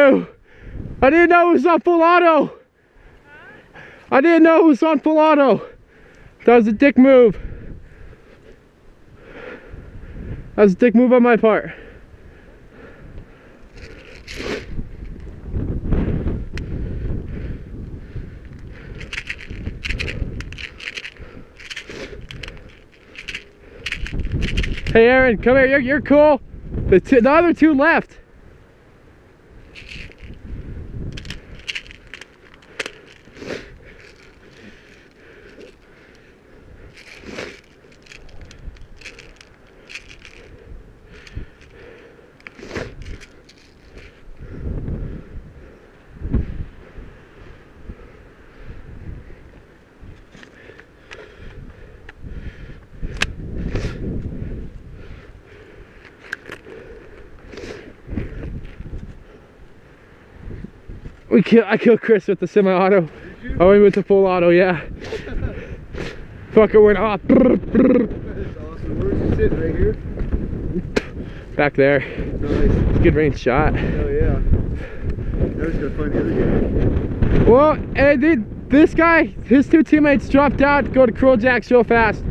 too. I didn't know it was on full auto. I didn't know it was on full auto. That was a dick move. That was a dick move on my part. Hey Aaron, come here, you're cool. The other two left. I killed Chris with the semi-auto. I went with the full auto, yeah. Fucker went off. That's awesome. Where's he sitting? Right here? Back there. Nice. It's a good range shot. Oh yeah. Now he's gonna find the other guy. Well, hey, dude, this guy, his two teammates dropped out to go to Cruel Jacks real fast.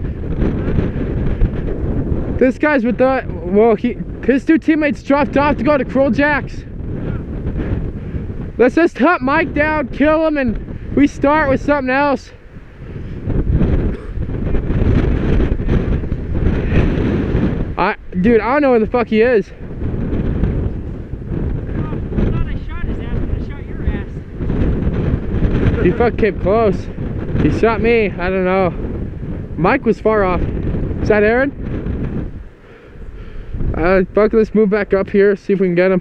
This guy's with the, well, his two teammates dropped off to go to Cruel Jacks. Let's just hunt Mike down, kill him, and we start with something else. Dude, I don't know where the fuck he is. I thought I shot his ass, but I shot your ass. He fucking came close. He shot me, I don't know. Mike was far off. Is that Aaron? Fuck, let's move back up here, see if we can get him.